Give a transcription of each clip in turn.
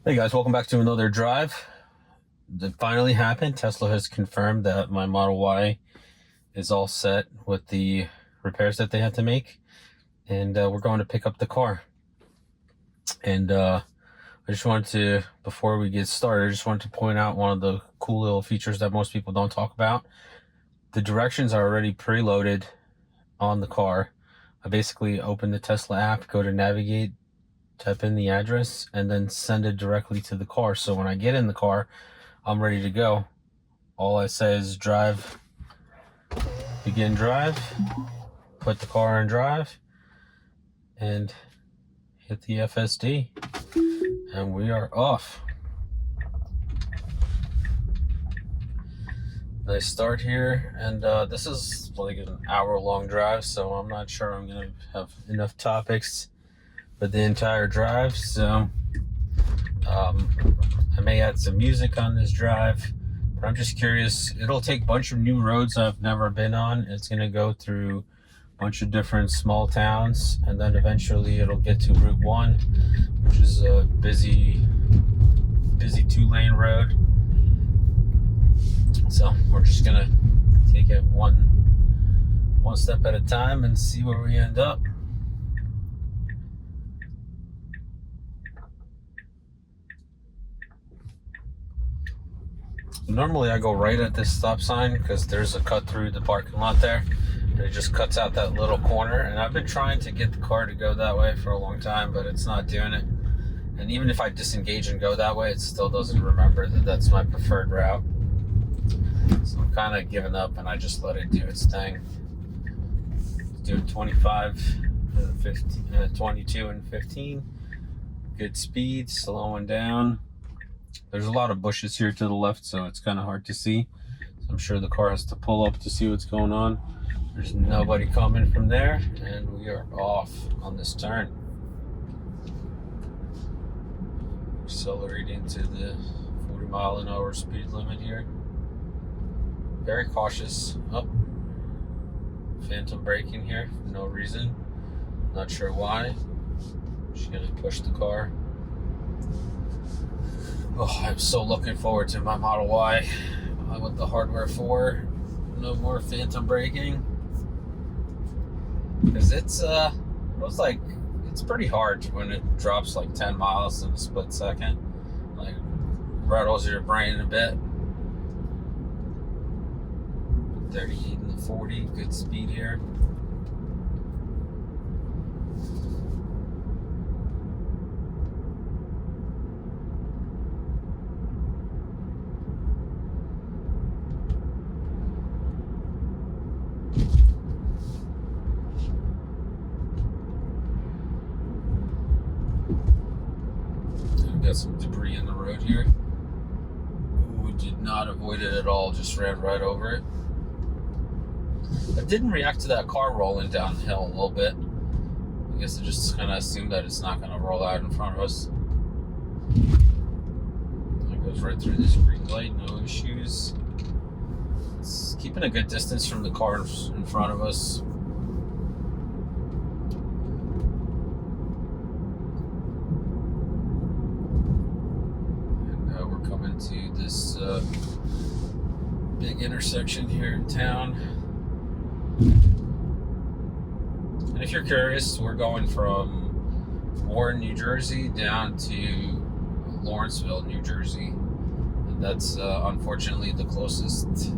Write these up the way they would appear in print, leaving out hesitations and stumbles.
Hey guys, welcome back to another drive. It finally happened. Tesla has confirmed that my Model Y is all set with the repairs that they had to make, and we're going to pick up the car. And I just wanted to, before we get started, I just wanted to point out one of the cool little features that most people don't talk about. The directions are already preloaded on the car. I basically open the Tesla app, go to navigate, type in the address, and then send it directly to the car. So when I get in the car, I'm ready to go. All I say is drive, begin drive, put the car in drive, and hit the FSD, and we are off. Nice start here, and this is like an hour-long drive, so I'm not sure I'm gonna have enough topics for the entire drive. So I may add some music on this drive. But I'm just curious. It'll take a bunch of new roads I've never been on. It's going to go through a bunch of different small towns, and then eventually it'll get to Route 1, which is a busy 2-lane road. So we're just going to take it one step at a time and see where we end up. Normally I go right at this stop sign because there's a cut through the parking lot there. It just cuts out that little corner, and I've been trying to get the car to go that way for a long time, but it's not doing it. And even if I disengage and go that way, it still doesn't remember that that's my preferred route. So I'm kind of giving up, and I just let it do its thing. Do 25, 15, 22 and 15. Good speed, slowing down. There's a lot of bushes here to the left, so it's kind of hard to see. So I'm sure the car has to pull up to see what's going on. There's nobody coming from there, and we are off on this turn. Accelerating to the 40-mile-an-hour speed limit here. Very cautious. Oh, phantom braking here for no reason. Not sure why. Just gonna push the car. Oh, I'm so looking forward to my Model Y with the hardware 4. No more phantom braking. Because it's pretty hard when it drops like 10 miles in a split second. Like, rattles your brain a bit. 38 and the 40, good speed here. Got some debris in the road here. Ooh, did not avoid it at all, just ran right over it. I didn't react to that car rolling downhill a little bit. I guess I just kind of assumed that it's not going to roll out in front of us. It goes right through this green light, no issues. It's keeping a good distance from the car in front of us. Coming to this big intersection here in town. And if you're curious, we're going from Warren, New Jersey down to Lawrenceville, New Jersey. And that's unfortunately the closest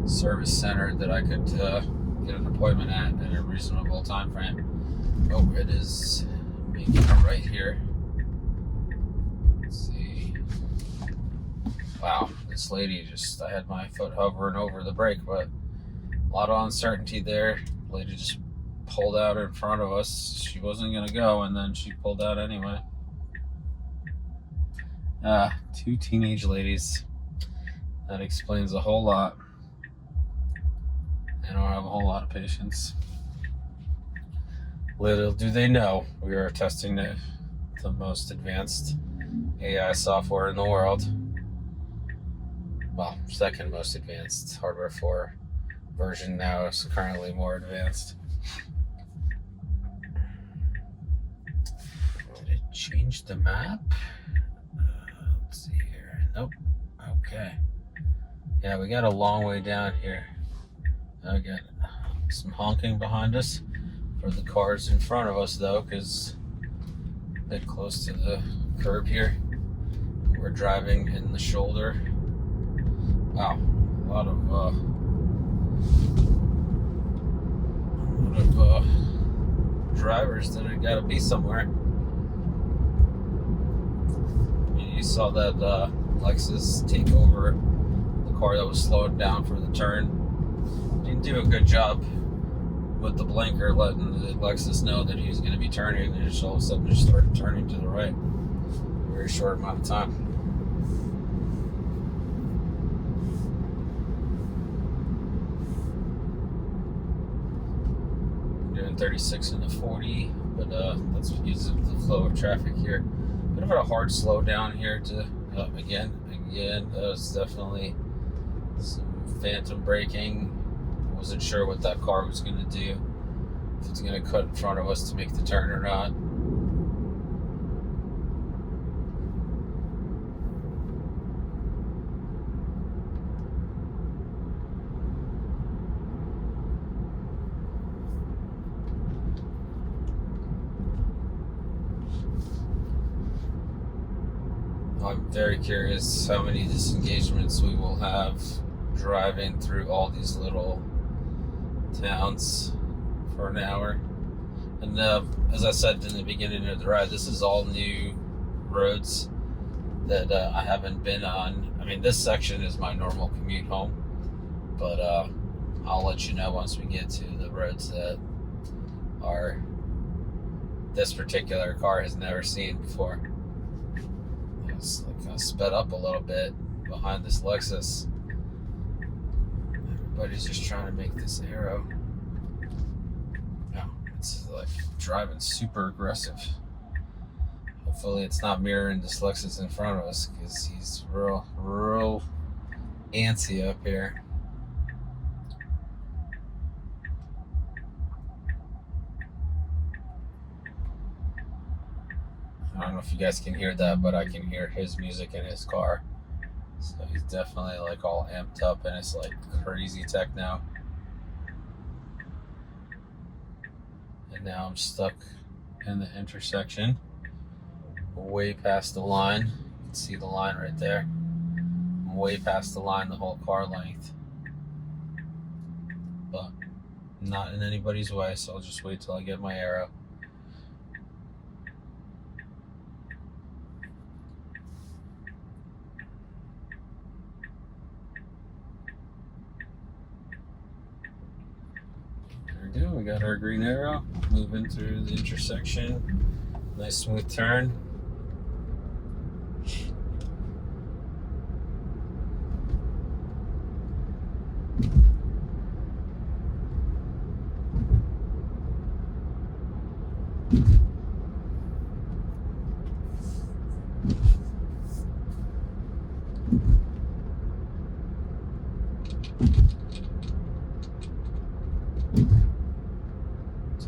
service center that I could get an appointment at in a reasonable time frame. Oh, it is making a right here. Let's see. Wow, this lady I had my foot hovering over the brake, but a lot of uncertainty there. The lady just pulled out in front of us. She wasn't going to go, and then she pulled out anyway. Two teenage ladies. That explains a whole lot. I don't have a whole lot of patience. Little do they know, we are testing the most advanced AI software in the world. Well, second most advanced. Hardware 4 version now is currently more advanced. Did it change the map? Nope. Okay. Yeah, we got a long way down here. I got some honking behind us for the cars in front of us, though, because a bit close to the curb here. We're driving in the shoulder. Wow, a lot of drivers that have got to be somewhere. You saw that Lexus Takeover, the car that was slowing down for the turn. Didn't do a good job with the blinker, letting the Lexus know that he was going to be turning, and just all of a sudden just started turning to the right. In a very short amount of time. Doing 36 in the 40, but that's because of the flow of traffic here. Bit of a hard slow down here to again. That was definitely some phantom braking. Wasn't sure what that car was going to do, if it's going to cut in front of us to make the turn or not. I'm very curious how many disengagements we will have driving through all these little towns for an hour. And as I said in the beginning of the ride, this is all new roads that I haven't been on. I mean, this section is my normal commute home, but I'll let you know once we get to the roads that are this particular car has never seen before. It's like kind of sped up a little bit behind this Lexus. Everybody's just trying to make this arrow. No, it's like driving super aggressive. Hopefully it's not mirroring this Lexus in front of us, because he's real antsy up here. I don't know if you guys can hear that, but I can hear his music in his car. So he's definitely like all amped up, and it's like crazy techno. And now I'm stuck in the intersection, way past the line. You can see the line right there. I'm way past the line the whole car length. But not in anybody's way, so I'll just wait till I get my arrow. We got our green arrow, moving through the intersection. Nice smooth turn.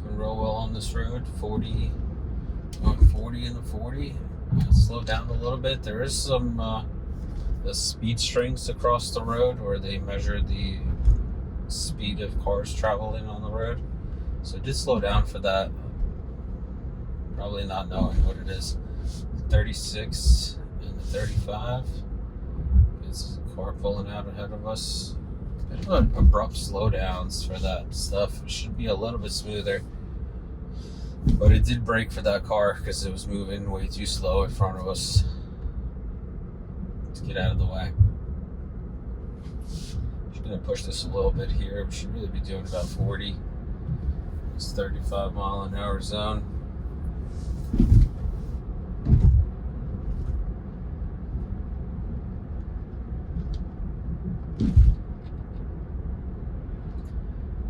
Real well on this road. 40 in the 40. Slow down a little bit. There is some the speed strings across the road where they measure the speed of cars traveling on the road. So I did slow down for that. Probably not knowing what it is. 36 and the 35. It's a car pulling out ahead of us. Bit of abrupt slowdowns for that stuff. It should be a little bit smoother. But it did brake for that car because it was moving way too slow in front of us. Let's get out of the way. Just gonna push this a little bit here. We should really be doing about 40. It's 35 mile an hour zone.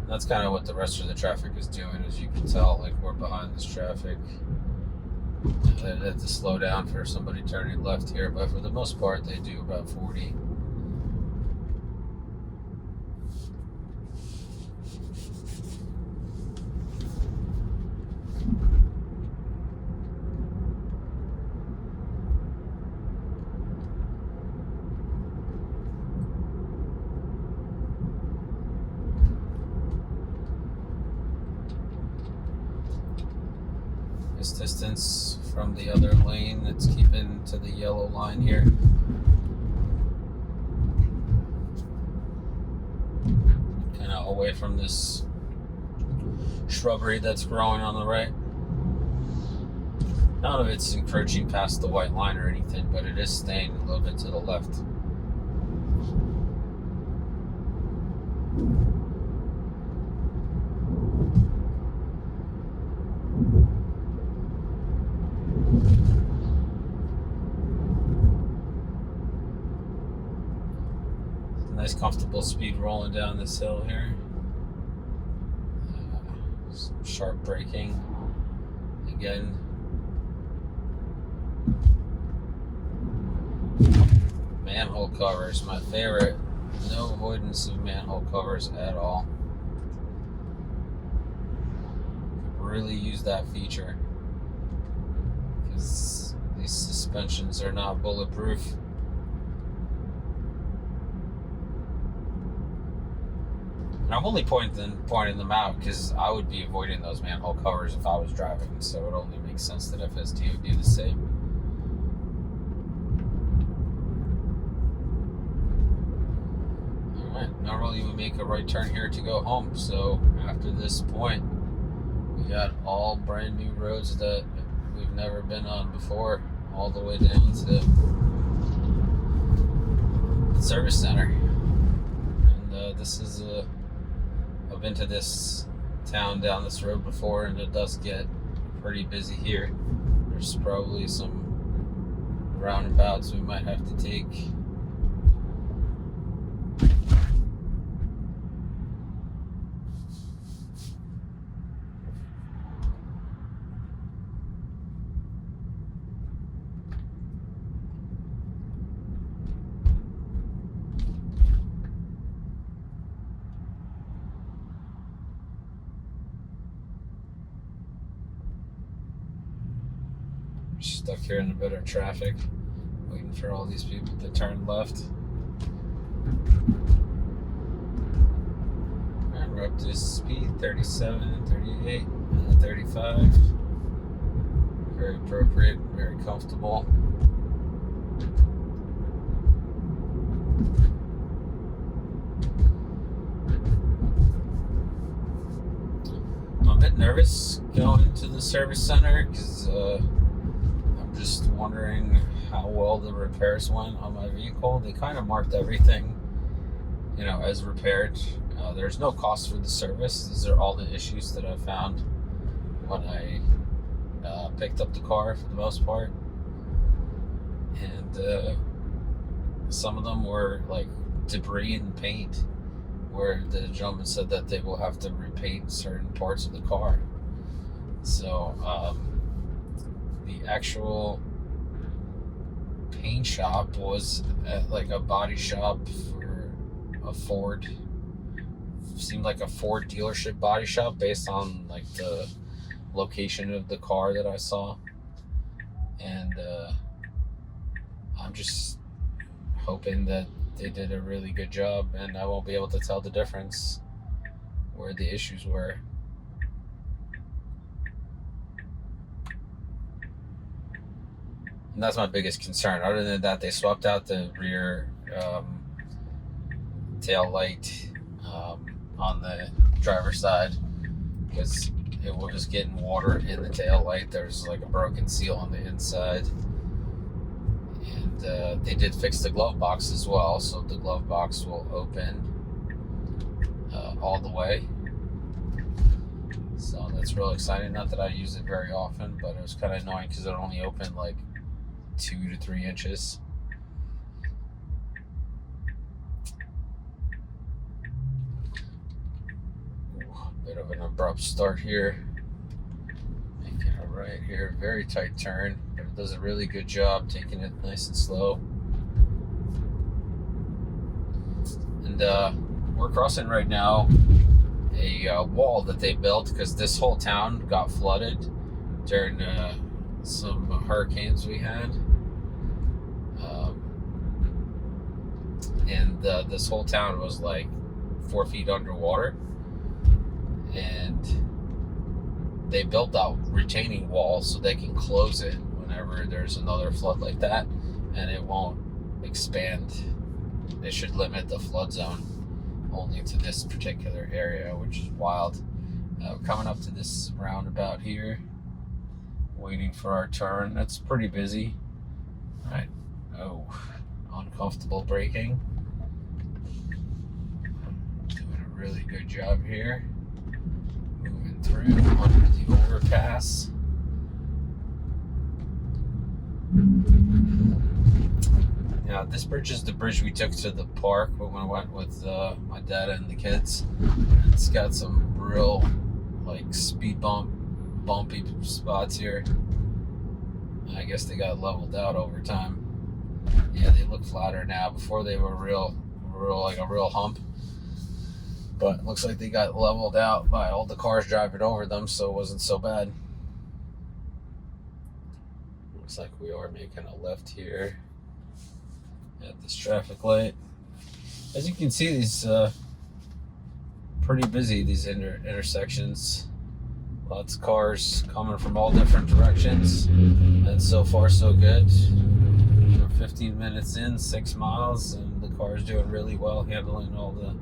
That's kind of what the rest of the traffic is doing, as you can tell. Like, we're behind this traffic. I had to slow down for somebody turning left here, but for the most part, they do about 40. this distance from the other lane that's keeping to the yellow line here. Kind of away from this shrubbery that's growing on the right. None of it's encroaching past the white line or anything, but it is staying a little bit to the left. Nice comfortable speed rolling down this hill here. Some sharp braking again. Manhole covers, my favorite. No avoidance of manhole covers at all. Could really use that feature because these suspensions are not bulletproof. And I'm only pointing them out because I would be avoiding those manhole covers if I was driving, so it only makes sense that FSD would do the same. Alright, normally we make a right turn here to go home, so after this point, we got all brand new roads that we've never been on before, all the way down to the service center. And this is I've been to this town down this road before, and it does get pretty busy here. There's probably some roundabouts we might have to take. Stuck here in a bit of traffic, waiting for all these people to turn left. And we're up to speed 37, 38, 35. Very appropriate, very comfortable. I'm a bit nervous going to the service center because just wondering how well the repairs went on my vehicle. They kind of marked everything, as repaired. There's no cost for the service. These are all the issues that I found when I picked up the car for the most part. And some of them were like debris and paint, where the gentleman said that they will have to repaint certain parts of the car. So the actual paint shop was at like a body shop for a Ford. Seemed like a Ford dealership body shop based on like the location of the car that I saw. And I'm just hoping that they did a really good job and I won't be able to tell the difference where the issues were. And that's my biggest concern. Other than that, they swapped out the rear tail light on the driver's side because it was getting water in the tail light. There's like a broken seal on the inside. And they did fix the glove box as well, so the glove box will open all the way. So that's real exciting. Not that I use it very often, but it was kind of annoying because it only opened like 2 to 3 inches. Bit of an abrupt start here. Making a right here, very tight turn, but it does a really good job taking it nice and slow. And we're crossing right now a wall that they built because this whole town got flooded during some hurricanes we had. And this whole town was like 4 feet underwater. And they built that retaining wall so they can close it whenever there's another flood like that, and it won't expand. They should limit the flood zone only to this particular area, which is wild. We're coming up to this roundabout here, waiting for our turn. That's pretty busy. All right. Oh, uncomfortable braking. Doing a really good job here. Moving through under the overpass. Now, this bridge is the bridge we took to the park when we went with my dad and the kids. It's got some real, like, speed bumpy spots here. I guess they got leveled out over time. Yeah, they look flatter now. Before they were like a real hump. But it looks like they got leveled out by all the cars driving over them, so it wasn't so bad. Looks like we are making a left here at this traffic light. As you can see, these pretty busy, these intersections. Lots of cars coming from all different directions, and so far so good. We're 15 minutes in, 6 miles, and the car's doing really well, handling all the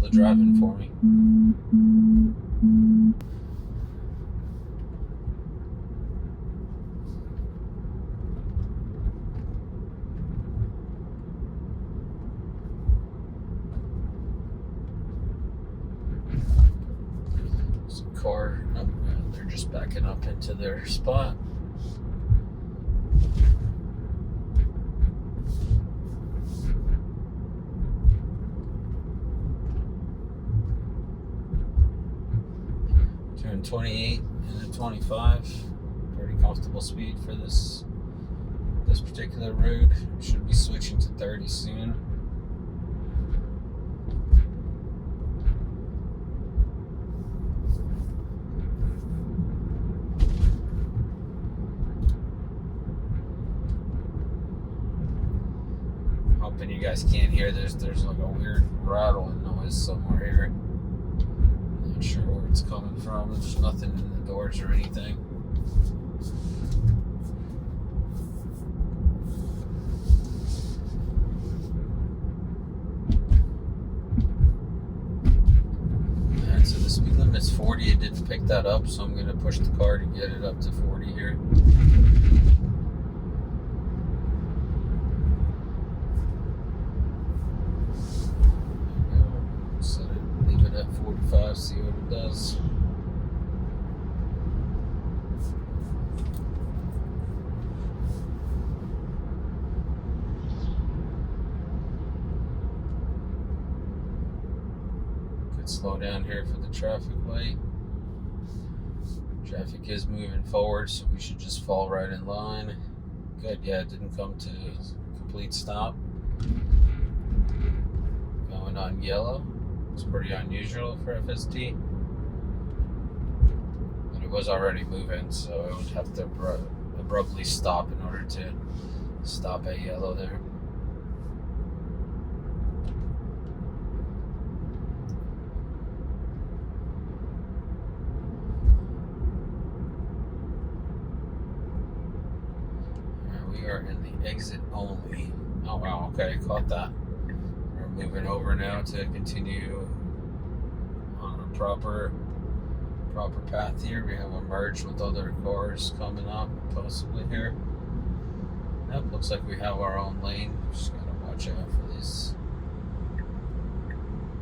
driving for me. Car, oh, they're just backing up into their spot. Doing 28 and a 25. Pretty comfortable speed for this particular road. Should be switching to 30 soon. Hoping you guys can't hear this. There's like a weird rattling noise somewhere here. Not sure where it's coming from. There's nothing in the doors or anything. Alright, so the speed limit's 40. It didn't pick that up, so I'm going to push the car to get it up to 40 here. At 45, see what it does. Could slow down here for the traffic light. Traffic is moving forward, so we should just fall right in line. Good, yeah, it didn't come to a complete stop. Going on yellow. It's pretty unusual for FSD, but it was already moving, so I would have to abruptly stop in order to stop at yellow there. Alright, we are in the exit only. Oh wow, okay, caught that. Moving over now to continue on a proper path here. We have a merge with other cars coming up, possibly here. Yep, looks like we have our own lane. Just gotta watch out for these.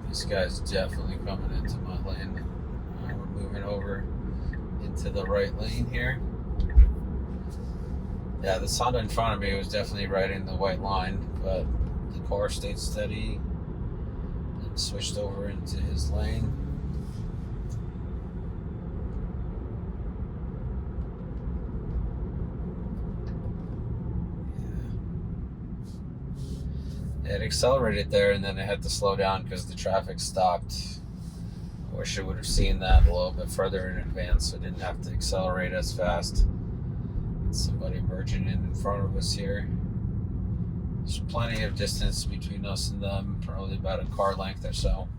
This guy's definitely coming into my lane. We're moving over into the right lane here. Yeah, this Honda in front of me was definitely right in the white line, but the car stayed steady and switched over into his lane. Yeah. It accelerated there and then it had to slow down because the traffic stopped. I wish I would have seen that a little bit further in advance so I didn't have to accelerate as fast. Somebody merging in front of us here. There's plenty of distance between us and them, probably about a car length or so.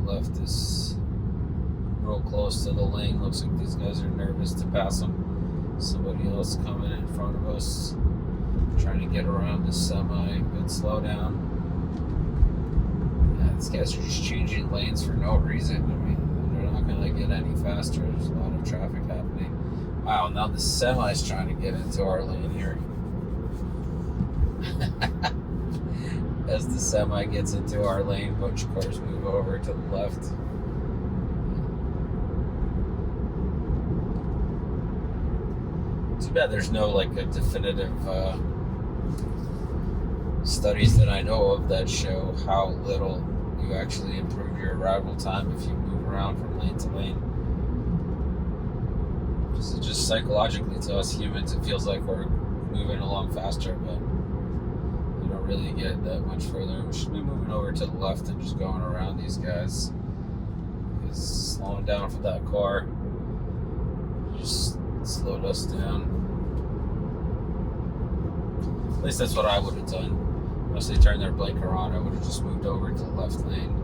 left is real close to the lane. Looks like these guys are nervous to pass them. Somebody else coming in front of us, trying to get around the semi. Good slow down. Yeah, these guys are just changing lanes for no reason. I mean, they're not going to get any faster. There's a lot of traffic happening. Wow, now the semi's trying to get into our lane here. As the semi gets into our lane, a bunch of cars move over to the left. Too bad there's no like a definitive studies that I know of that show how little you actually improve your arrival time if you move around from lane to lane. Because it just psychologically to us humans, it feels like we're moving along faster, but you don't really get that much further. We should be moving over to the left and just going around these guys. Because slowing down for that car just slowed us down. At least that's what I would have done. Once they turned their blinker on, I would have just moved over to the left lane.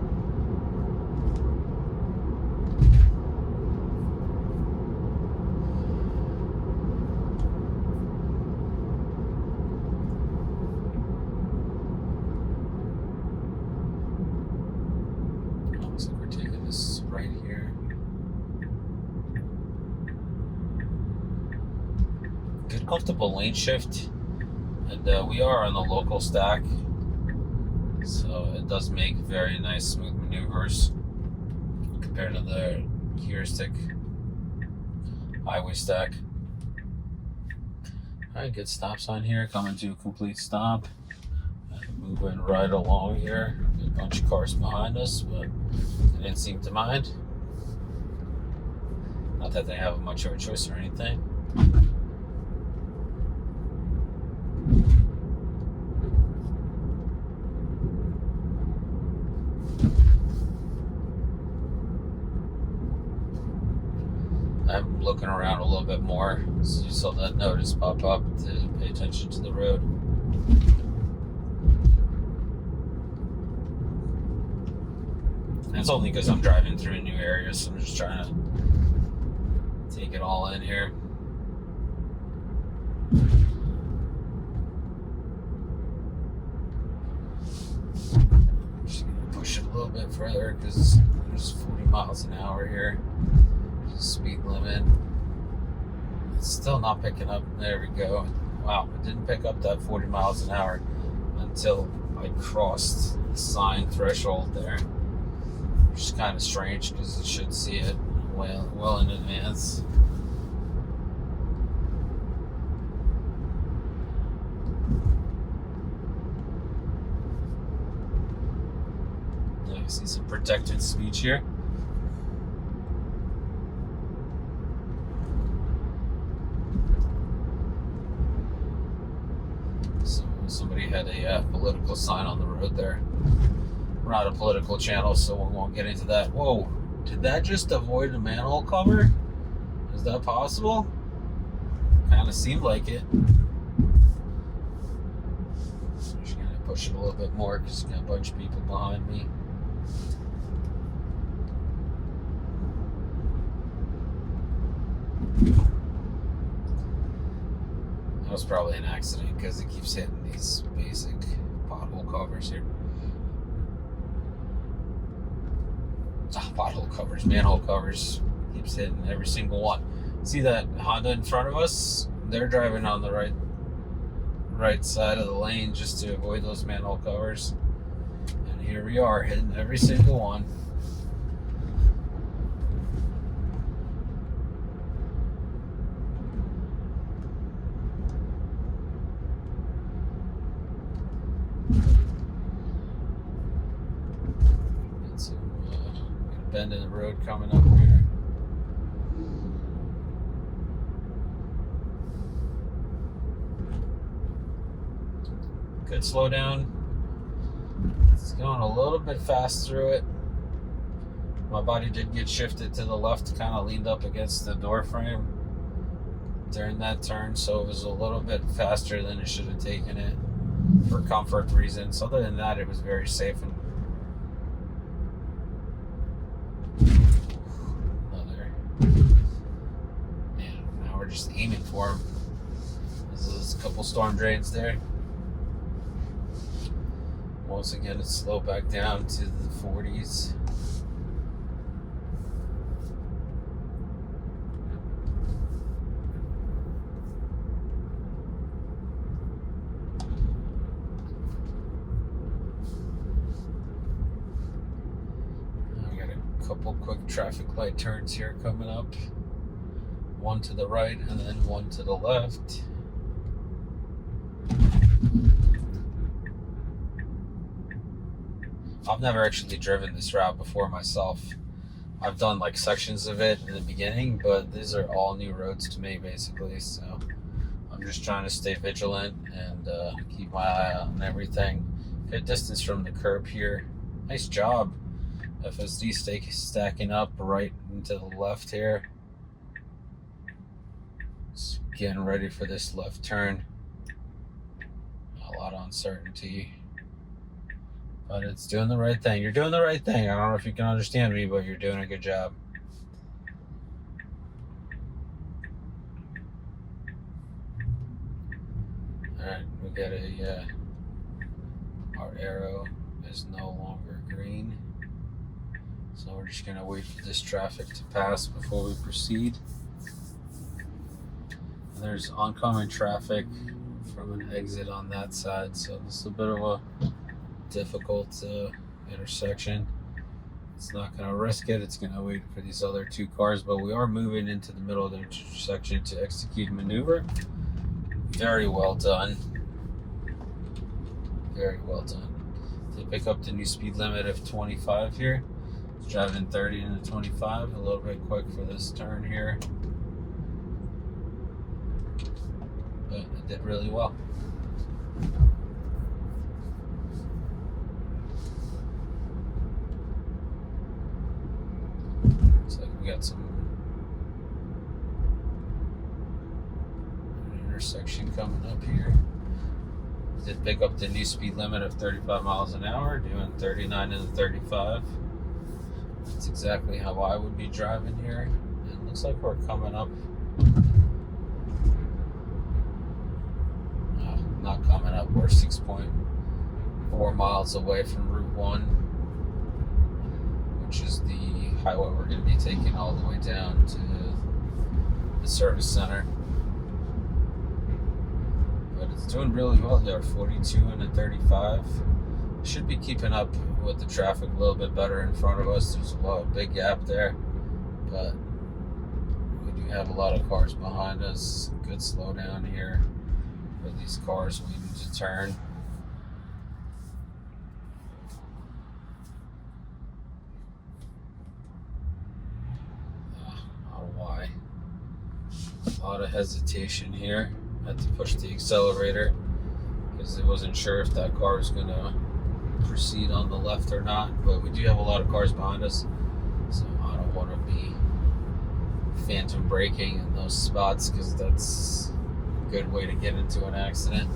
Looks like we're taking this right here. Good comfortable lane shift. And we are on the local stack, so it does make very nice smooth maneuvers compared to the heuristic highway stack. Alright, good stop sign here, coming to a complete stop. Moving right along here. A bunch of cars behind us, but they didn't seem to mind. Not that they have much of a choice or anything. I'm looking around a little bit more, so you saw that notice pop up to pay attention to the road. And it's only because I'm driving through a new area, so I'm just trying to take it all in here. I'm just gonna push it a little bit further because there's 40 miles an hour here. Speed limit. It's still not picking up. There we go. Wow, it didn't pick up that 40 miles an hour until I crossed the sign threshold there, which is kind of strange because it should see it well in advance. You see some protected speech here. Somebody had a political sign on the road there. We're not a political channel, so we won't get into that. Whoa, did that just avoid a manhole cover? Is that possible? Kind of seemed like it. I'm just gonna push it a little bit more because there's got a bunch of people behind me. That was probably an accident because it keeps hitting these basic pothole covers here. Pothole covers, manhole covers. Keeps hitting every single one. See that Honda in front of us? They're driving on the right side of the lane just to avoid those manhole covers. And here we are hitting every single one. Bend in the road coming up here. Good slow down. It's going a little bit fast through it. My body did get shifted to the left, kind of leaned up against the door frame during that turn, so it was a little bit faster than it should have taken it for comfort reasons. Other than that, it was very safe and aiming for them. There's a couple storm drains there. Once again, it's slowed back down to the 40s. I got a couple quick traffic light turns here coming up. One to the right and then one to the left. I've never actually driven this route before myself. I've done like sections of it in the beginning, but these are all new roads to me basically, so I'm just trying to stay vigilant and keep my eye on everything. Good distance from the curb here. Nice job. FSD stacking up right into the left here. Just getting ready for this left turn. A lot of uncertainty, but it's doing the right thing. You're doing the right thing. I don't know if you can understand me, but you're doing a good job. Alright, we got our arrow is no longer green, so we're just gonna wait for this traffic to pass before we proceed. And there's oncoming traffic from an exit on that side, so this is a bit of a difficult intersection. It's not going to risk it. It's going to wait for these other two cars, but we are moving into the middle of the intersection to execute maneuver. Very well done. Very well done. They pick up the new speed limit of 25 here. It's driving 30 into 25, a little bit quick for this turn here. But it did really well. Looks like we got some intersection coming up here. Did pick up the new speed limit of 35 miles an hour, doing 39 into 35. That's exactly how I would be driving here. It looks like we're coming up. Not coming up. We're 6.4 miles away from Route 1, which is the highway we're going to be taking all the way down to the service center. But it's doing really well here. 42 into 35. Should be keeping up with the traffic a little bit better in front of us. There's a big gap there, but we do have a lot of cars behind us. Good slowdown here for these cars waiting to turn. I don't know why. A lot of hesitation here. Had to push the accelerator because I wasn't sure if that car was going to proceed on the left or not, but we do have a lot of cars behind us, so I don't want to be phantom braking in those spots because that's a good way to get into an accident.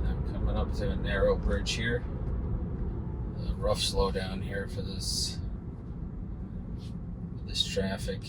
I'm coming up to a narrow bridge here. Rough slowdown here for this traffic.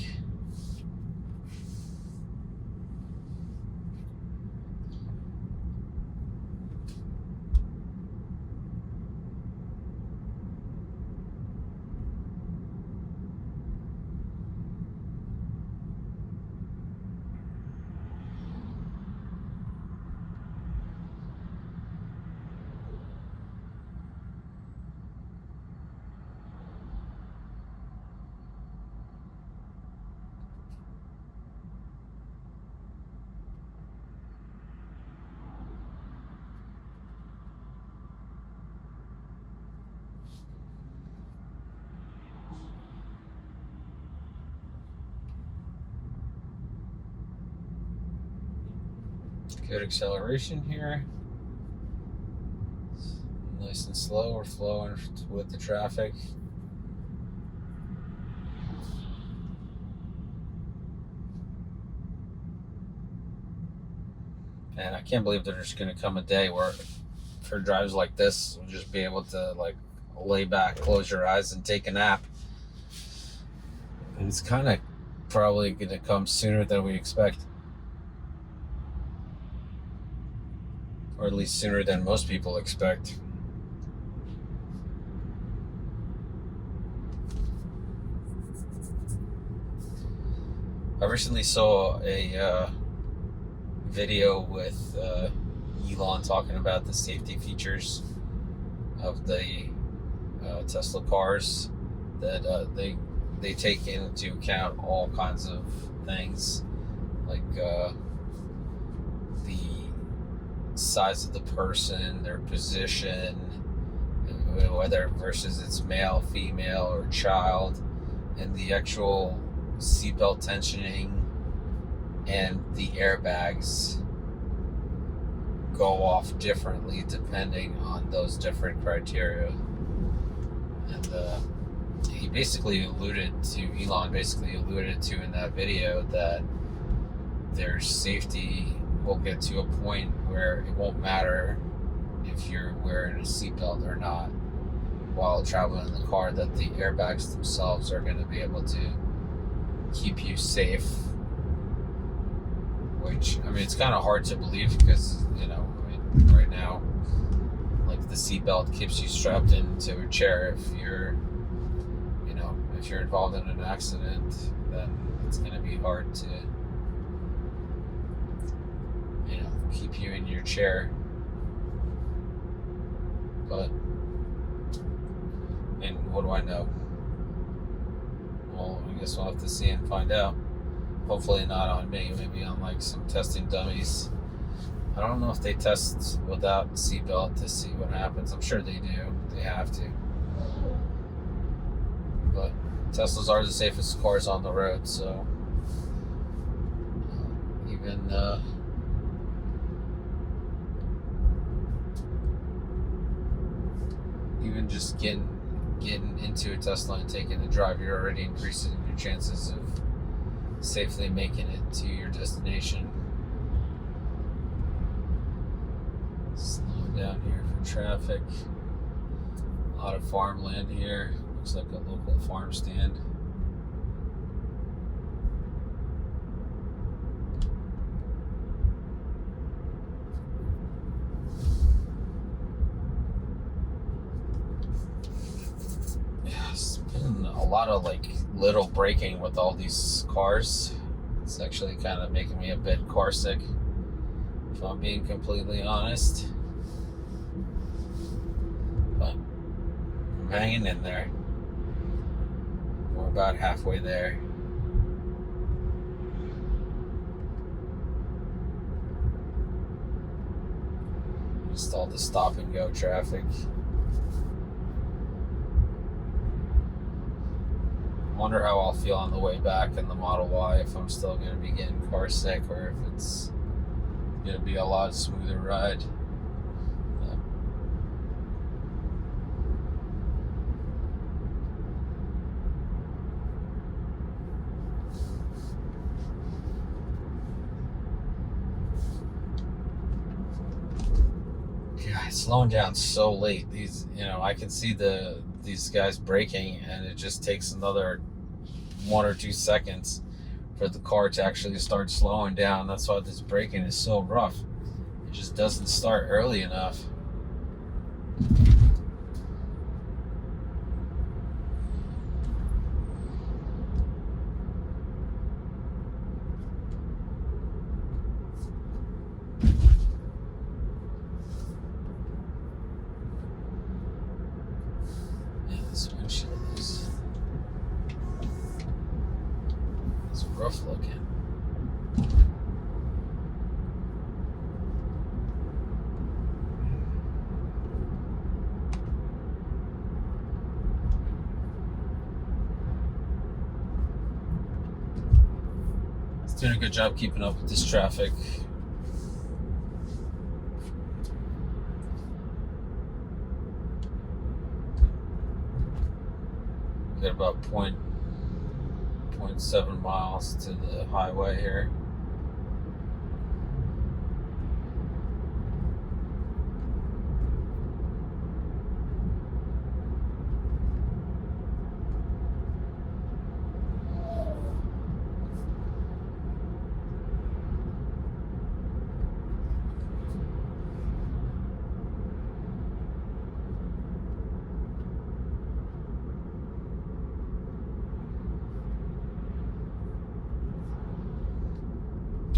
Good acceleration here. Nice and slow. We're flowing with the traffic. And I can't believe there's going to come a day where for drives like this, you'll just be able to like lay back, close your eyes, and take a nap. And it's kind of probably going to come sooner than we expect. Or at least sooner than most people expect. I recently saw a video with Elon talking about the safety features of the Tesla cars, that they take into account all kinds of things, like the size of the person, their position, whether versus it's male, female, or child, and the actual seatbelt tensioning and the airbags go off differently depending on those different criteria. And Elon basically alluded to in that video that their safety will get to a point where it won't matter if you're wearing a seatbelt or not while traveling in the car, that the airbags themselves are going to be able to keep you safe. Which, I mean, it's kind of hard to believe because, right now, like, the seatbelt keeps you strapped into a chair. If you're involved in an accident, then it's going to be hard to, keep you in your chair. But, and what do I know? Well, I guess we'll have to see and find out. Hopefully not on me, maybe on like some testing dummies. I don't know if they test without seatbelt to see what happens. I'm sure they do. They have to. But Teslas are the safest cars on the road, so even just getting into a Tesla and taking the drive, you're already increasing your chances of safely making it to your destination. Slowing down here for traffic. A lot of farmland here. Looks like a local farm stand. A lot of like little braking with all these cars. It's actually kind of making me a bit car sick, if I'm being completely honest. But I'm hanging in there. We're about halfway there. Just all the stop and go traffic. Wonder how I'll feel on the way back in the Model Y, if I'm still going to be getting car sick or if it's going to be a lot smoother ride. Yeah, slowing down so late. I can see these guys braking, and it just takes another 1 or 2 seconds for the car to actually start slowing down. That's why this braking is so rough. It just doesn't start early enough. Yeah, this windshield is rough looking. It's doing a good job keeping up with this traffic. Got about 0.7 miles to the highway here.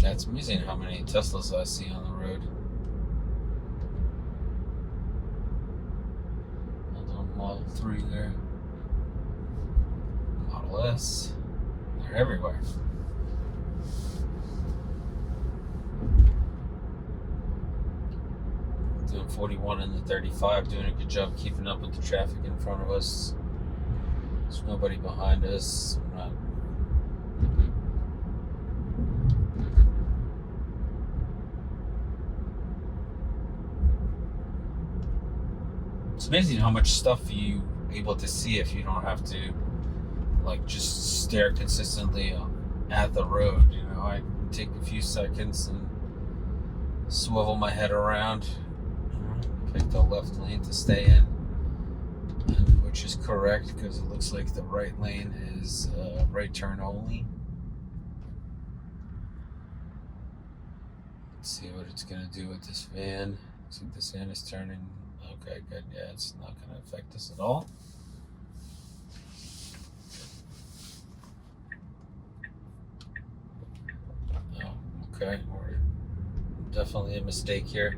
Yeah, it's amazing how many Teslas I see on the road. Model 3 there. Model S. They're everywhere. Doing 41 in the 35, doing a good job keeping up with the traffic in front of us. There's nobody behind us. We're not. It's amazing how much stuff you're able to see if you don't have to like just stare consistently at the road. You know, I can take a few seconds and swivel my head around, pick the left lane to stay in, and which is correct because it looks like the right lane is right turn only. Let's see what it's gonna do with this van. Looks like this van is turning. Okay, good. Yeah, it's not gonna affect us at all. Oh, okay, we're definitely a mistake here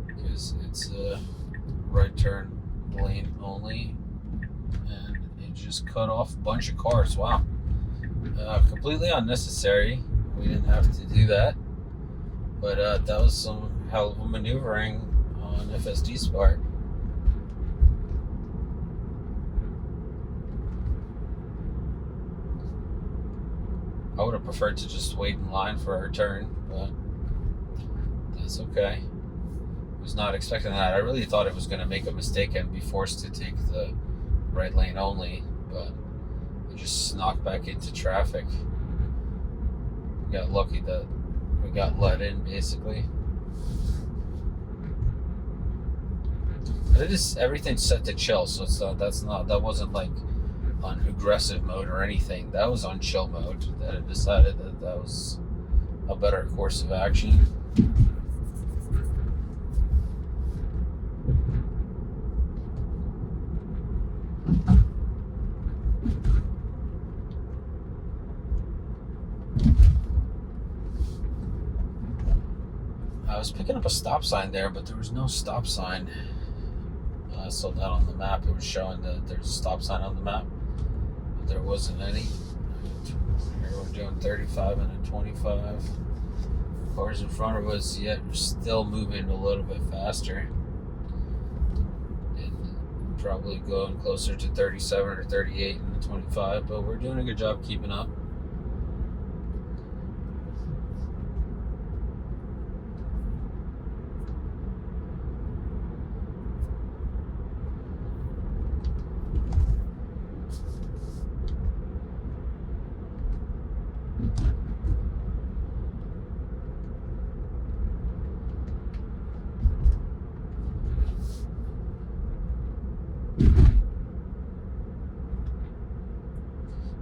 because it's a right turn lane only, and it just cut off a bunch of cars. Wow, completely unnecessary. We didn't have to do that, but that was some hell of a maneuvering on FSD's part. I would have preferred to just wait in line for our turn, but that's okay. I was not expecting that. I really thought it was going to make a mistake and be forced to take the right lane only, but it just knocked back into traffic. We got lucky that we got let in, basically. But it is, everything's set to chill, so it's that wasn't like on aggressive mode or anything. That was on chill mode. That it decided that was a better course of action. I was picking up a stop sign there, but there was no stop sign. I saw that on the map. It was showing that there's a stop sign on the map, but there wasn't any. Here we're doing 35 and a 25. Cars in front of us, yet we're still moving a little bit faster. And probably going closer to 37 or 38 in the 25, but we're doing a good job keeping up.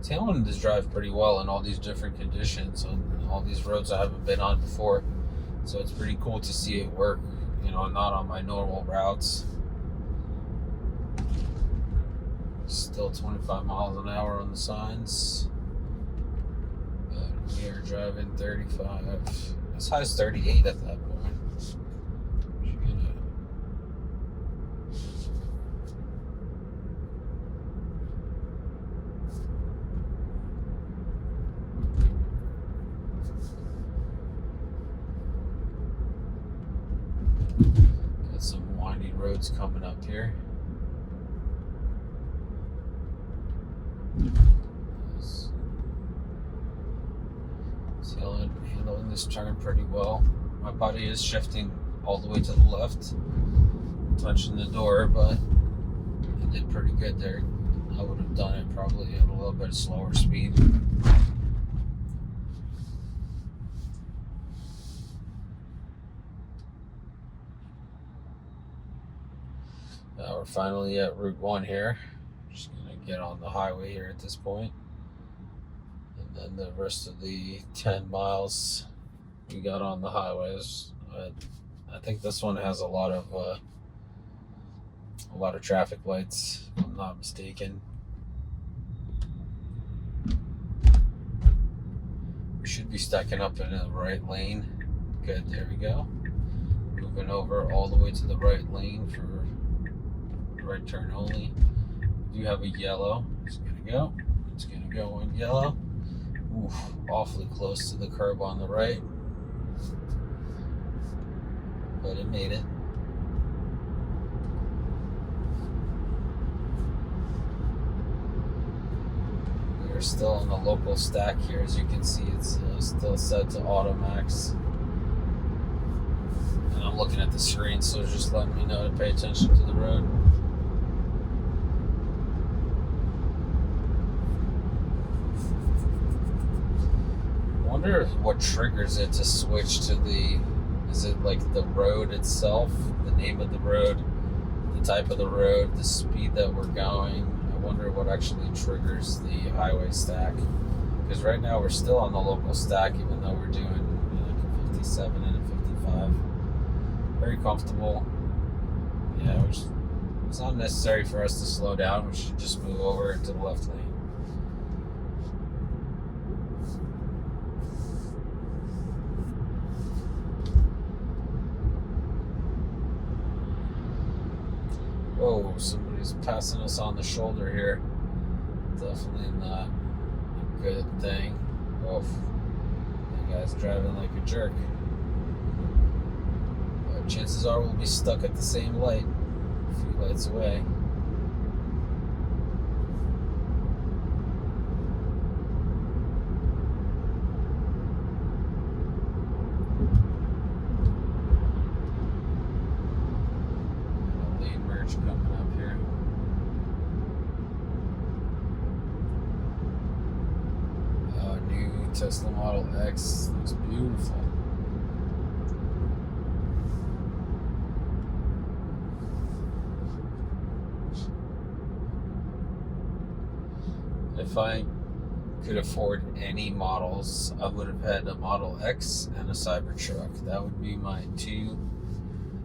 Tailing this drive pretty well in all these different conditions on all these roads I haven't been on before, so it's pretty cool to see it work, you know, not on my normal routes. Still 25 miles an hour on the signs, but we are driving 35, as high as 38 at that point. Got some windy roads coming up here. Handling this turn pretty well. My body is shifting all the way to the left, touching the door, but I did pretty good there. I would have done it probably at a little bit slower speed. Now we're finally at Route 1 here. Just gonna get on the highway here at this point. And then the rest of the 10 miles we got on the highways. I think this one has a lot of traffic lights, if I'm not mistaken. We should be stacking up in the right lane. Good, there we go. Moving over all the way to the right lane for right turn only. We do have a yellow. It's gonna go. It's gonna go in yellow. Oof, awfully close to the curb on the right. But it made it. We're still on the local stack here. As you can see, it's still set to auto max. And I'm looking at the screen, so it's just letting me know to pay attention to the road. I wonder what triggers it to switch to the... Is it like the road itself, the name of the road, the type of the road, the speed that we're going? I wonder what actually triggers the highway stack. Because right now we're still on the local stack, even though we're doing like a 57 and a 55. Very comfortable. Yeah, it's not necessary for us to slow down. We should just move over into the left lane. Whoa, somebody's passing us on the shoulder here. Definitely not a good thing. Oof. That guy's driving like a jerk. But chances are we'll be stuck at the same light, a few lights away. Coming up here. New Tesla Model X looks beautiful. If I could afford any models, I would have had a Model X and a Cybertruck. That would be my two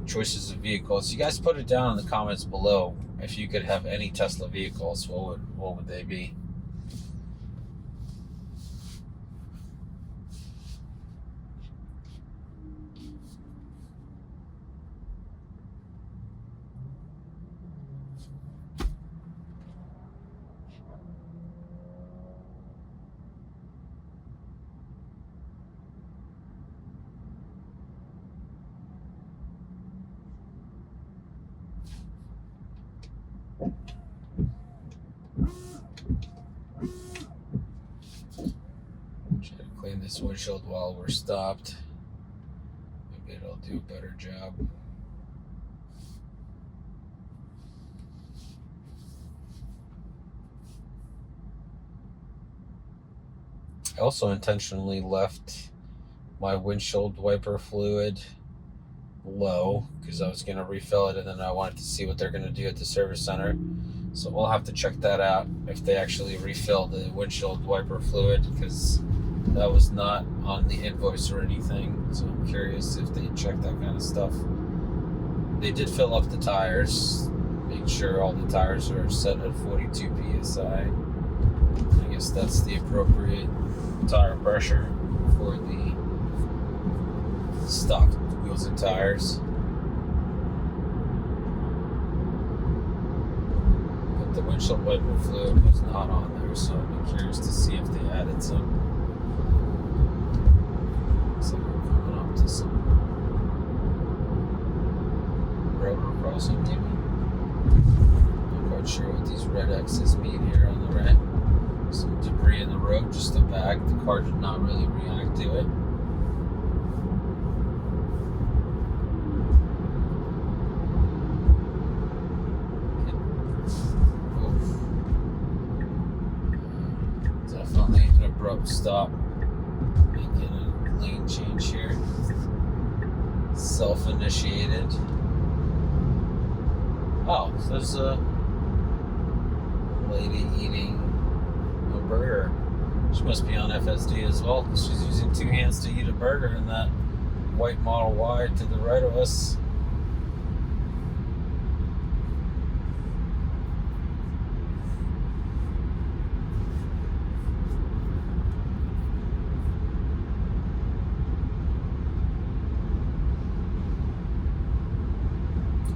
choices of vehicles. You guys put it down in the comments below. If you could have any Tesla vehicles, what would they be? Try to clean this windshield while we're stopped. Maybe it'll do a better job. I also intentionally left my windshield wiper fluid low because I was going to refill it, and then I wanted to see what they're going to do at the service center. So we'll have to check that out if they actually refill the windshield wiper fluid, because that was not on the invoice or anything. So I'm curious if they check that kind of stuff. They did fill up the tires, make sure all the tires are set at 42 psi. I guess that's the appropriate tire pressure for the stock wheels and tires. But the windshield wiper fluid was not on there, so I'd be curious to see if they added some. Looks like we're coming up to some railroad crossing, maybe. Not quite sure what these red X's mean here on the right. Some debris in the road, just a bag. The car did not really react to it. Definitely an abrupt stop. Making a lane change here. Self-initiated. Oh, so there's a lady eating a burger. She must be on FSD as well, because she's using two hands to eat a burger in that white Model Y to the right of us.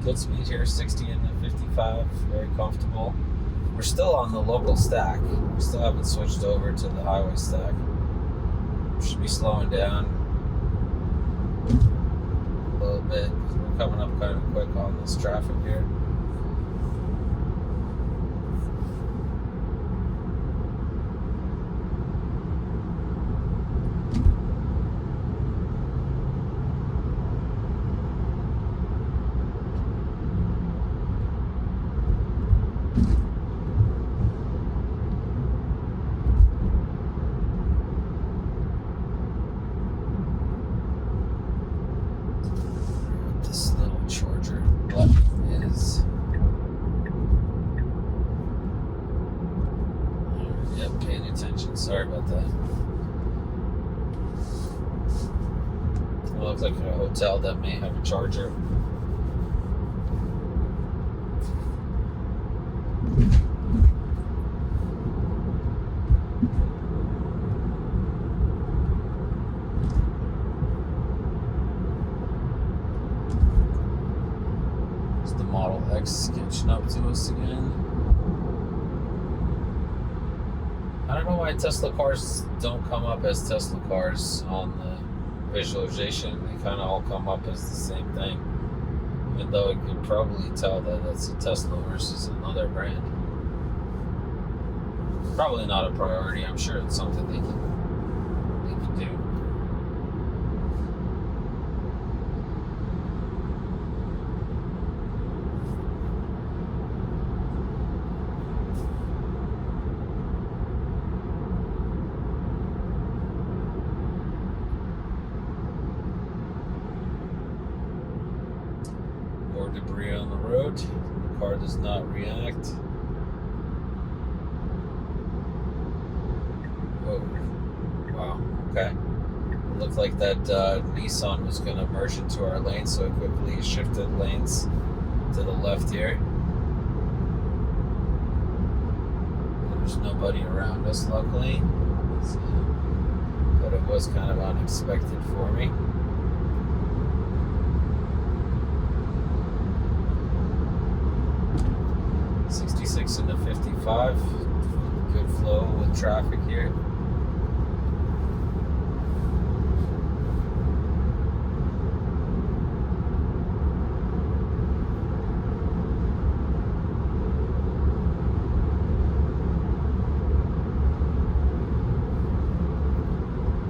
Good speed here, 60 and the 55, very comfortable. We're still on the local stack. We still haven't switched over to the highway stack. Should be slowing down a little bit. We're coming up kind of quick on this traffic here. This little charger is, yep, paying attention. Sorry about that. It looks like a hotel that may have a charger. The Model X catching up to us again. I don't know why Tesla cars don't come up as Tesla cars on the visualization. They kind of all come up as the same thing, even though you could probably tell that that's a Tesla versus another brand. Probably not a priority. I'm sure it's something they can do. More debris on the road. The car does not react. Oh, wow. Okay. It looked like that Nissan was going to merge into our lane, so it quickly shifted lanes to the left here. There's nobody around us, luckily. So, but it was kind of unexpected for me. In the 55, good flow with traffic here.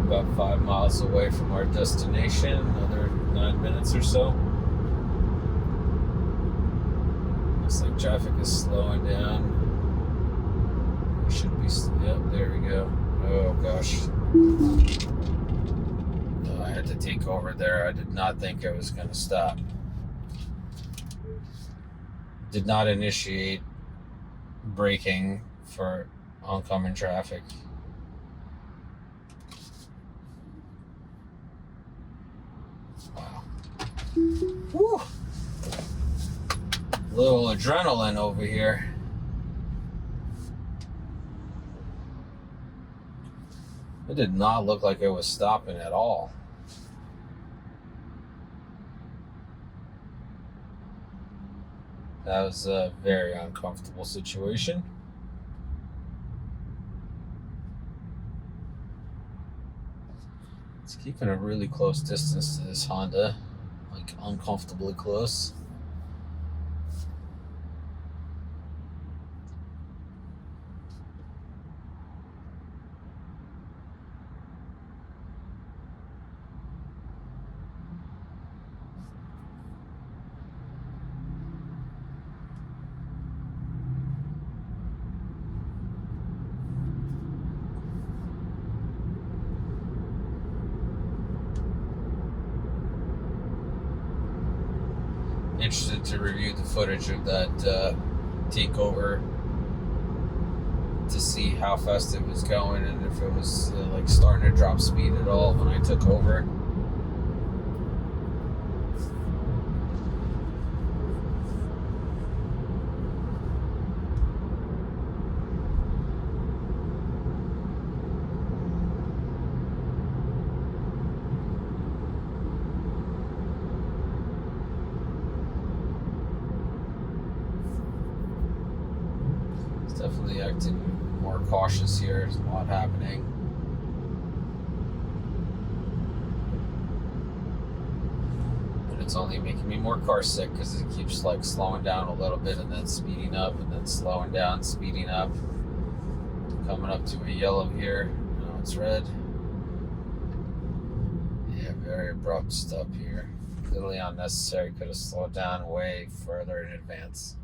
About 5 miles away from our destination, another 9 minutes or so. Looks like traffic is slowing down. We should be, yep, there we go. Oh gosh. Oh, I had to take over there. I did not think I was going to stop. Did not initiate braking for oncoming traffic. Wow. Woo! Little adrenaline over here. It did not look like it was stopping at all. That was a very uncomfortable situation. It's keeping a really close distance to this Honda, like uncomfortably close. Interested to review the footage of that takeover to see how fast it was going and if it was like starting to drop speed at all when I took over. expected more cautious here. There's a lot happening. But it's only making me more car sick because it keeps like slowing down a little bit and then speeding up and then slowing down, speeding up. Coming up to a yellow here. Now it's red. Yeah, very abrupt stop here. Completely unnecessary. Could have slowed down way further in advance.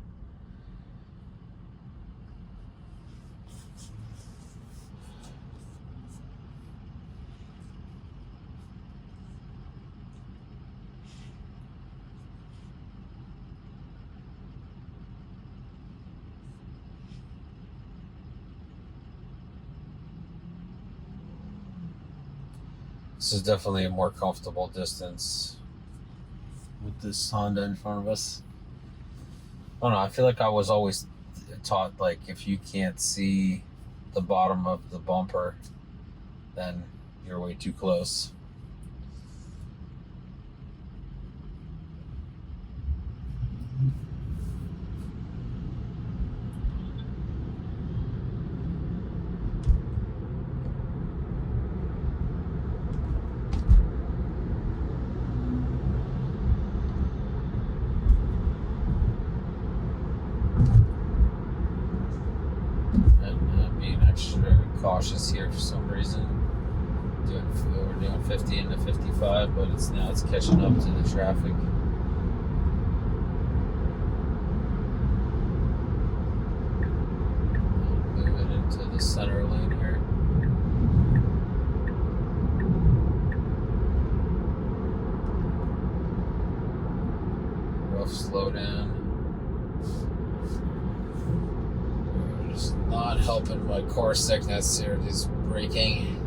This is definitely a more comfortable distance with this Honda in front of us. I don't know, I feel like I was always taught, like, if you can't see the bottom of the bumper, then you're way too close. Cautious here for some reason. We're doing 50 into 55, but it's catching up to the traffic. Moving into the center lane here. Rough slowdown. Not helping my core sickness here, just braking.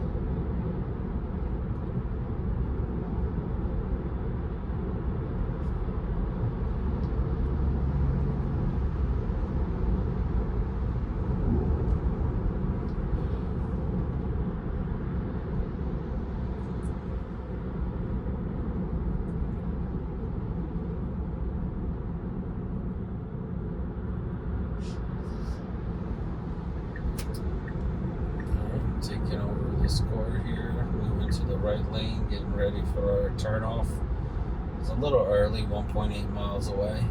Taking over this corner here, moving to the right lane, getting ready for our turn off. It's a little early, 1.8 miles away.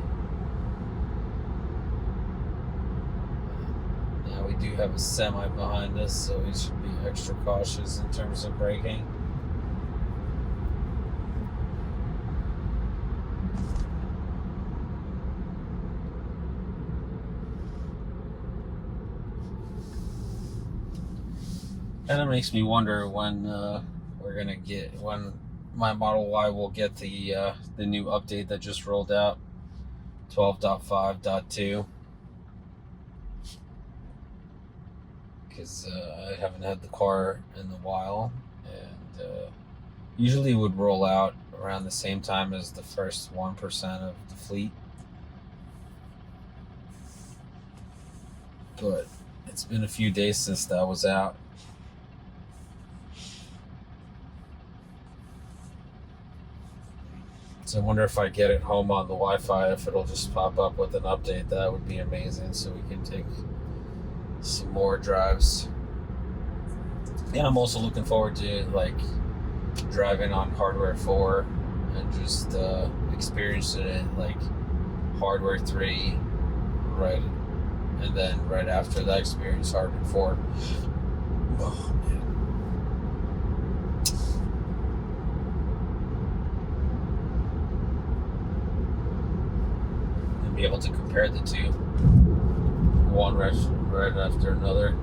Now we do have a semi behind us, so we should be extra cautious in terms of braking. Kind of makes me wonder when when my Model Y will get the new update that just rolled out, 12.5.2, because I haven't had the car in a while, and usually it would roll out around the same time as the first 1% of the fleet, but it's been a few days since that was out. So I wonder if I get it home on the Wi-Fi, if it'll just pop up with an update. That would be amazing, so we can take some more drives. And I'm also looking forward to like driving on Hardware 4 and just experiencing it like Hardware 3, right, and then right after that experience Hardware 4. Oh, man. Be able to compare the two, one right after another.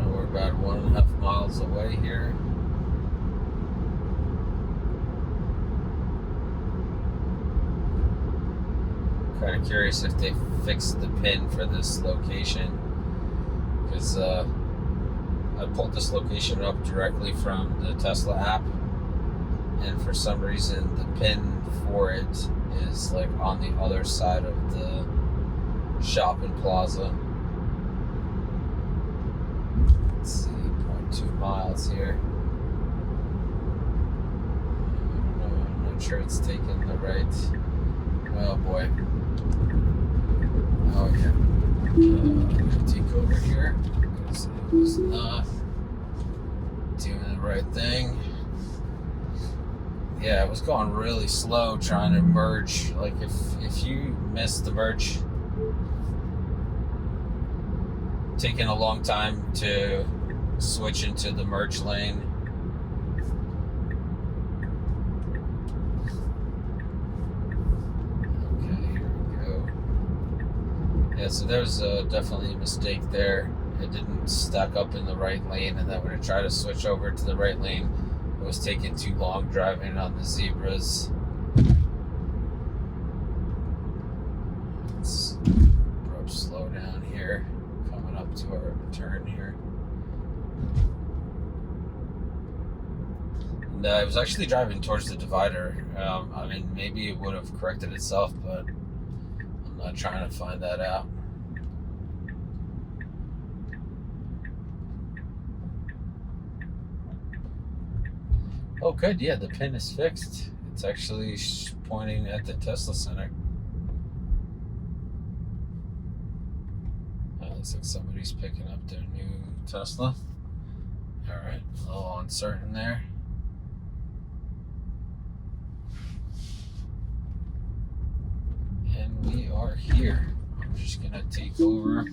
We're about 1.5 miles away here. Kind of curious if they fixed the pin for this location, because I pulled this location up directly from the Tesla app, and for some reason the pin for it is like on the other side of the shopping plaza. Let's see, 0.2 miles here. I'm not sure it's taking the right. Oh boy. Oh yeah. Takeover here. Because it was not doing the right thing. Yeah, it was going really slow trying to merge. Like if you miss the merge, taking a long time to switch into the merge lane. Okay, here we go. Yeah, so there's definitely a mistake there. It didn't stack up in the right lane, and then when I tried to switch over to the right lane, it was taking too long driving on the zebras. Let's slow down here, coming up to our turn here. And I was actually driving towards the divider. I mean, maybe it would have corrected itself, but I'm not trying to find that out. Oh, good. Yeah, the pin is fixed. It's actually pointing at the Tesla Center. Looks like somebody's picking up their new Tesla. All right, a little uncertain there. And we are here. I'm just gonna take over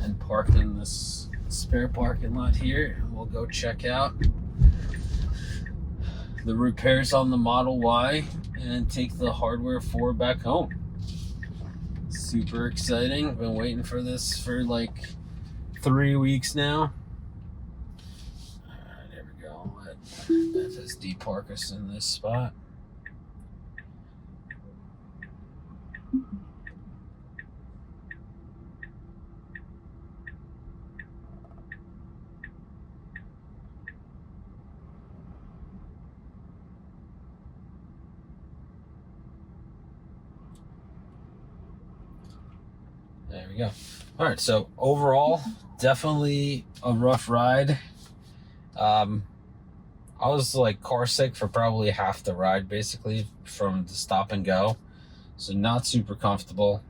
and park in this spare parking lot here, and we'll go check out the repairs on the Model Y and take the hardware 4 back home. Super exciting. Been waiting for this for like 3 weeks now. Alright, there we go. Let FSD park us in this spot. There we go. All right, so overall, definitely a rough ride. I was like car sick for probably half the ride, basically, from the stop and go. So not super comfortable.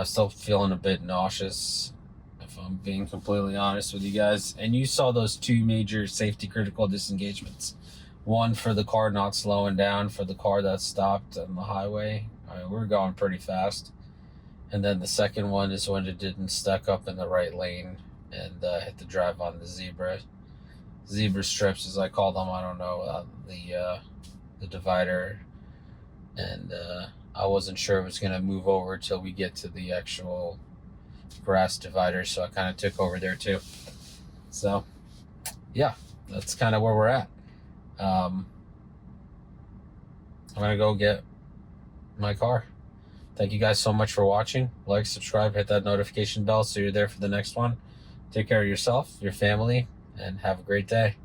Still feeling a bit nauseous, if I'm being completely honest with you guys. And you saw those 2 major safety critical disengagements. One for the car not slowing down, for the car that stopped on the highway. I mean, we're going pretty fast. And then the second one is when it didn't stack up in the right lane and hit the drive on the zebra strips, as I call them. I don't know, the divider, and I wasn't sure it was going to move over till we get to the actual grass divider, so I kind of took over there too. So yeah, that's kind of where we're at. I'm gonna go get my car. Thank you guys so much for watching. Like, subscribe, hit that notification bell so you're there for the next one. Take care of yourself, your family, and have a great day.